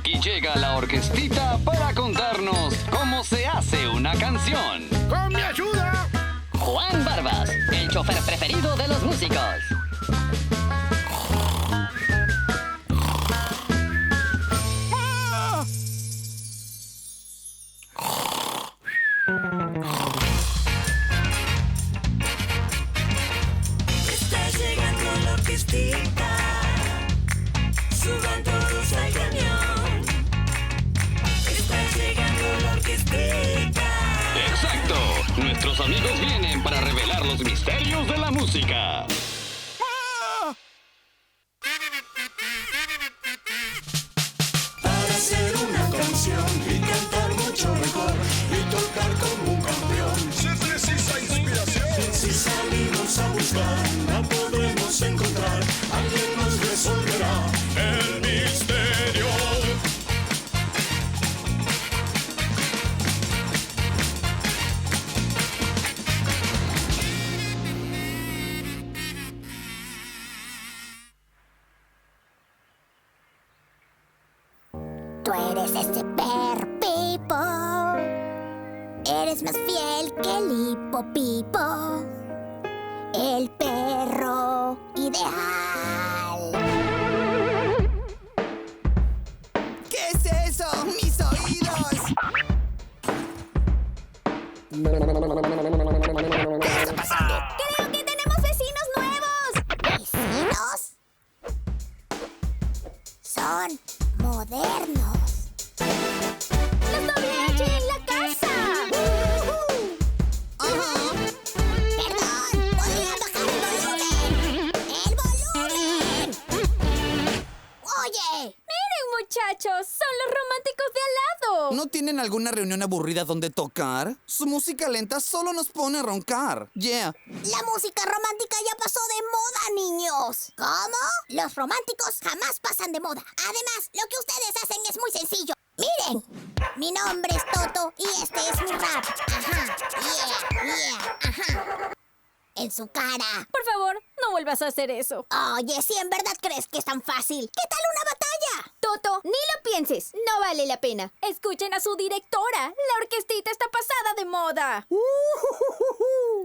Aquí llega la orquestita para contarnos cómo se hace una canción. ¡Con mi ayuda! Juan Barbas, el chofer preferido de los músicos. Está llegando la orquestita, suban todos al camión. Está llegando la orquestita. ¡Exacto! Nuestros amigos vienen para revelar los misterios de la música. Para hacer una canción y cantar mucho mejor y tocar como un campeón. Se precisa inspiración. Si salimos a buscar, la podremos encontrar. Alguien nos resolverá el misterio. Tú eres ese Pipo. Eres más fiel que el Hipo Pipo, el perro ideal. ¿Qué es eso? ¡Mis oídos! ¿Qué está pasando? ¡Creo que tenemos vecinos nuevos! ¿Vecinos? Son modernos. ¡Los Doviachi en la casa! Ajá. Perdón, ¿podrían bajar el volumen? ¡El volumen! ¡Oye! Miren, muchachos, son los románticos de al lado. ¿No tienen alguna reunión aburrida donde tocar? Su música lenta solo nos pone a roncar. Yeah. La música romántica ya pasó de moda, niños. ¿Cómo? Los románticos jamás pasan de moda. Además, lo que ustedes hacen es muy sencillo. Miren, mi nombre es Toto y este es mi rap. Ajá, ajá. En su cara. Por favor, no vuelvas a hacer eso. Oye, si en verdad crees que es tan fácil, ¿qué tal una batalla? Toto, ni lo pienses. No vale la pena. Escuchen a su directora. La orquestita está pasada de moda.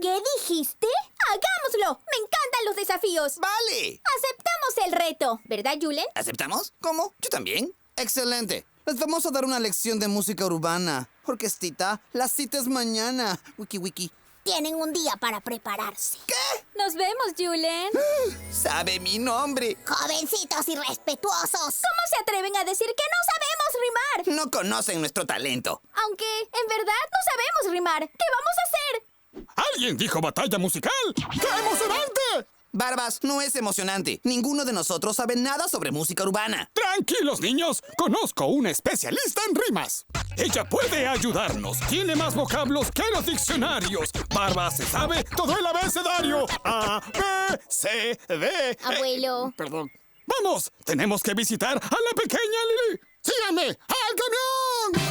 ¿Qué dijiste? ¡Hagámoslo! ¡Me encantan los desafíos! ¡Vale! Aceptamos el reto, ¿verdad, Julen? ¿Aceptamos? ¿Cómo? ¿Yo también? Excelente. Les vamos a dar una lección de música urbana. Orquestita, la cita es mañana. Wiki. Tienen un día para prepararse. ¿Qué? Nos vemos, Julen. Sabe mi nombre. Jovencitos irrespetuosos. ¿Cómo se atreven a decir que no sabemos rimar? No conocen nuestro talento. Aunque, en verdad, no sabemos rimar. ¿Qué vamos a hacer? ¿Alguien dijo batalla musical? ¡Qué emocionante! Barbas, no es emocionante. Ninguno de nosotros sabe nada sobre música urbana. Tranquilos, niños. Conozco una especialista en rimas. Ella puede ayudarnos. Tiene más vocablos que los diccionarios. Barbas se sabe todo el abecedario. A, B, C, D. Abuelo. Perdón. ¡Vamos! Tenemos que visitar a la pequeña Lili. ¡Síganme! ¡Al camión!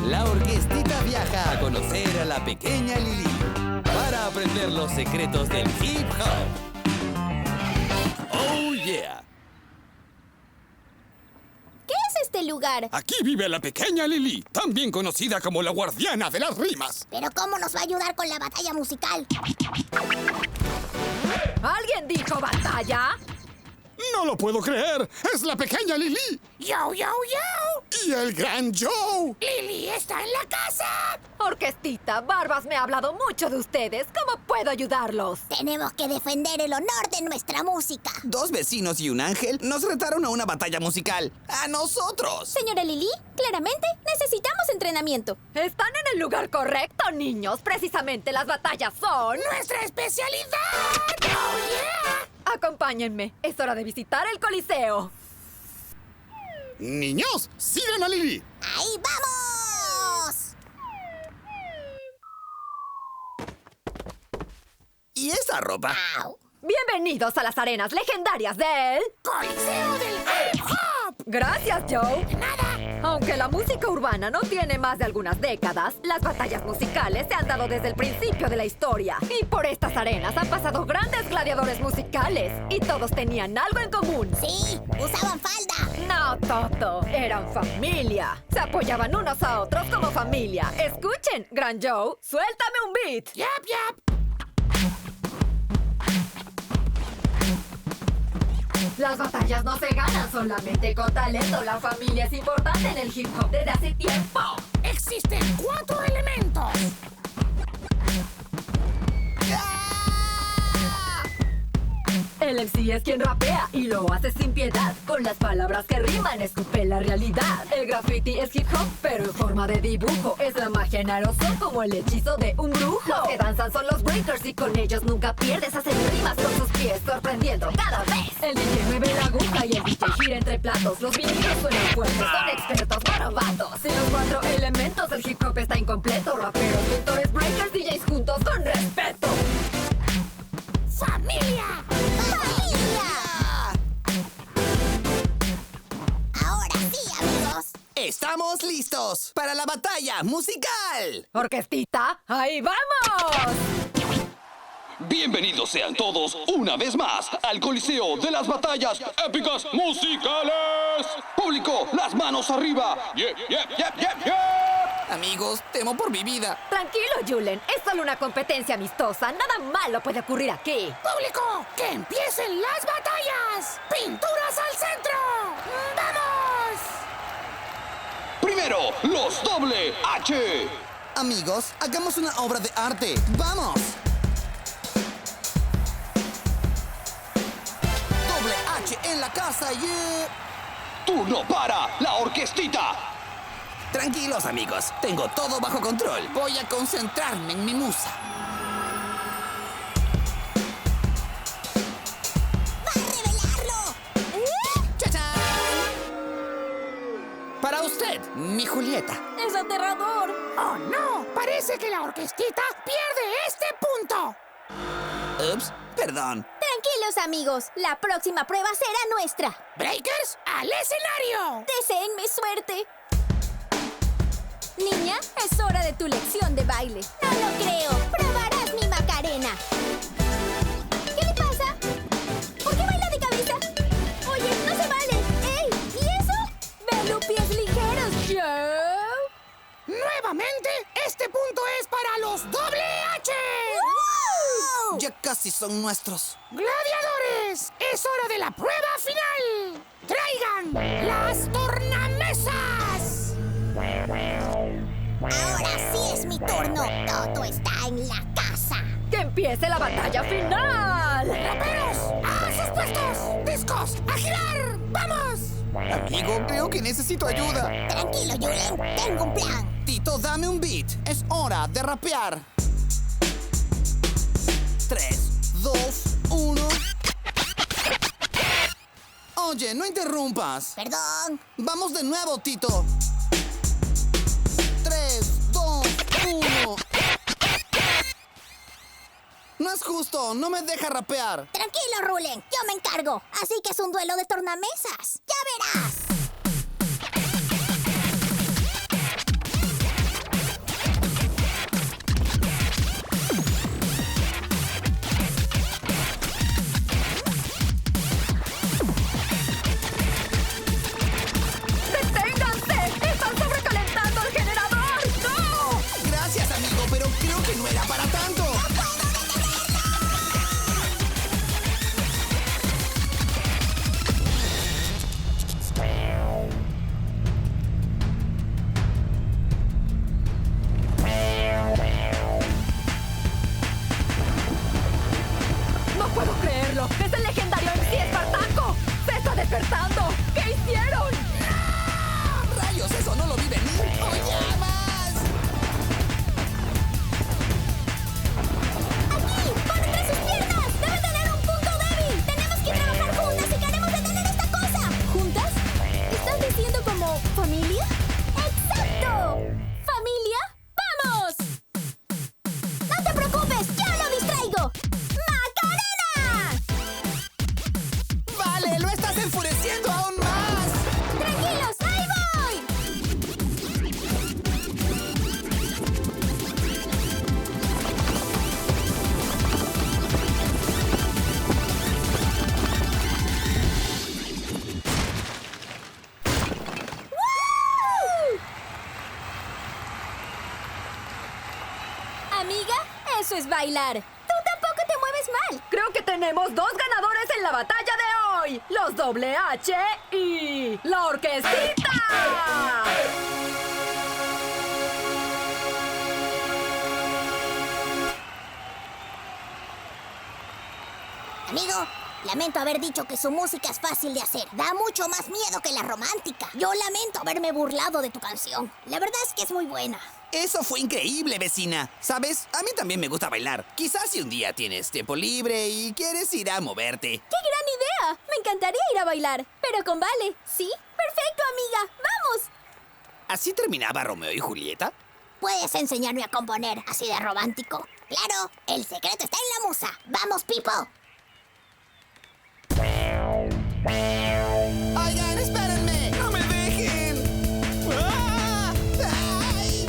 La orquestita viaja a conocer a la pequeña Lili para aprender los secretos del hip hop. ¡Oh, yeah! ¿Qué es este lugar? Aquí vive la pequeña Lili, también conocida como la guardiana de las rimas. Pero ¿cómo nos va a ayudar con la batalla musical? ¿Alguien dijo batalla? ¡No lo puedo creer! ¡Es la pequeña Lili! ¡Yo! ¡Y el gran Joe! ¡Lili está en la casa! Orquestita, Barbas me ha hablado mucho de ustedes. ¿Cómo puedo ayudarlos? Tenemos que defender el honor de nuestra música. 2 vecinos y un ángel nos retaron a una batalla musical. ¡A nosotros! Señora Lili, claramente necesitamos entrenamiento. Están en el lugar correcto, niños. Precisamente las batallas son... ¡Nuestra especialidad! ¡Oh, yeah! Acompáñenme. Es hora de visitar el Coliseo. Niños, sigan a Lili. ¡Ahí vamos! ¿Y esa ropa? ¡Au! Bienvenidos a las arenas legendarias del... ¡Coliseo del Hip Hop! Gracias, Joe. Aunque la música urbana no tiene más de algunas décadas, las batallas musicales se han dado desde el principio de la historia. Y por estas arenas han pasado grandes gladiadores musicales. Y todos tenían algo en común. Sí, usaban falda. No, Toto. Eran familia. Se apoyaban unos a otros como familia. Escuchen, Gran Joe, suéltame un beat. Yap, yap. Las batallas no se ganan solamente con talento. La familia es importante en el hip hop desde hace tiempo. Existen 4 elementos. El MC es quien rapea y lo hace sin piedad. Con las palabras que riman, escupe la realidad. El graffiti es hip hop, pero en forma de dibujo. Es la magia en aerosol como el hechizo de un brujo. Los que danzan son los breakers y con ellos nunca pierdes. Hacen rimas con sus pies, sorprendiendo cada vez. El DJ mueve la aguja y el DJ gira entre platos. Los vinilos suenan fuertes, son expertos, no novatos. Sin los 4 elementos, el hip hop está incompleto. Raperos, pintores, breakers, DJs juntos con respeto. ¡Familia! Ahora sí, amigos. ¡Estamos listos para la batalla musical! Orquestita, ¡ahí vamos! Bienvenidos sean todos una vez más al Coliseo de las Batallas Épicas Musicales. Público, las manos arriba. Yeah, yeah, yeah, yeah, yeah. Amigos, temo por mi vida. Tranquilo, Julen. Es solo una competencia amistosa. Nada malo puede ocurrir aquí. ¡Público! ¡Que empiecen las batallas! ¡Pinturas al centro! ¡Vamos! Primero, los doble H. Amigos, hagamos una obra de arte. ¡Vamos! Doble H en la casa, yeah. Turno para la orquestita. Tranquilos, amigos. Tengo todo bajo control. Voy a concentrarme en mi musa. ¡Va a revelarlo! ¡Chachán! Para usted, mi Julieta. ¡Es aterrador! ¡Oh, no! Parece que la orquestita pierde este punto. Ups, perdón. Tranquilos, amigos. La próxima prueba será nuestra. ¡Breakers, al escenario! Deseenme suerte. Niña, es hora de tu lección de baile. No lo creo. Probarás mi Macarena. ¿Qué le pasa? ¿Por qué baila de cabeza? Oye, no se vale. ¡Ey! ¿Y eso? ¡Velo, pies ligeros, Joe! Nuevamente, este punto es para los doble H. ¡Wow! Ya casi son nuestros. ¡Gladiadores! ¡Es hora de la prueba final! ¡Traigan las tornamesas! Ahora sí es mi turno. Toto está en la casa. ¡Que empiece la batalla final! ¡Raperos, a sus puestos! ¡Discos, a girar! ¡Vamos! Amigo, creo que necesito ayuda. Tranquilo, Julen. Tengo un plan. Tito, dame un beat. Es hora de rapear. 3, 2, 1. Oye, no interrumpas. Perdón. Vamos de nuevo, Tito. 3, 2, 1. No es justo, no me deja rapear. Tranquilo, Rulen. Yo me encargo. Así que es un duelo de tornamesas. ¡Ya verás! ¡Deténganse! ¡Están sobrecalentando el generador! ¡No! Gracias, amigo, pero creo que no era para tanto. ¡No puedo creerlo! ¡Es el legendario MC Espartaco! ¡Se está despertando! ¿Qué hicieron? ¡Rayos! Eso no lo vi venir. ¡Oh, llamas! Amiga, eso es bailar. Tú tampoco te mueves mal. Creo que tenemos dos ganadores en la batalla de hoy. Los Doble H y la Orquestita. Amigo, lamento haber dicho que su música es fácil de hacer. Da mucho más miedo que la romántica. Yo lamento haberme burlado de tu canción. La verdad es que es muy buena. Eso fue increíble, vecina. ¿Sabes? A mí también me gusta bailar. Quizás si un día tienes tiempo libre y quieres ir a moverte. ¡Qué gran idea! Me encantaría ir a bailar, pero con Vale. ¿Sí? ¡Perfecto, amiga! ¡Vamos! ¿Así terminaba Romeo y Julieta? ¿Puedes enseñarme a componer así de romántico? Claro, el secreto está en la musa. ¡Vamos, Pipo! Oigan, espérenme. ¡No me dejen! ¡Ah! ¡Ay!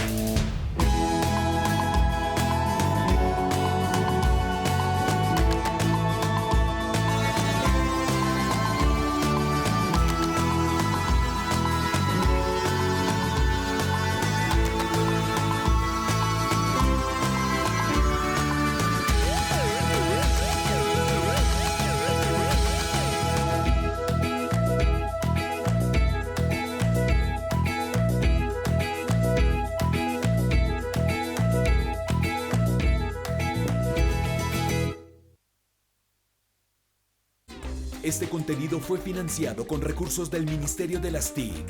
Este contenido fue financiado con recursos del Ministerio de las TIC.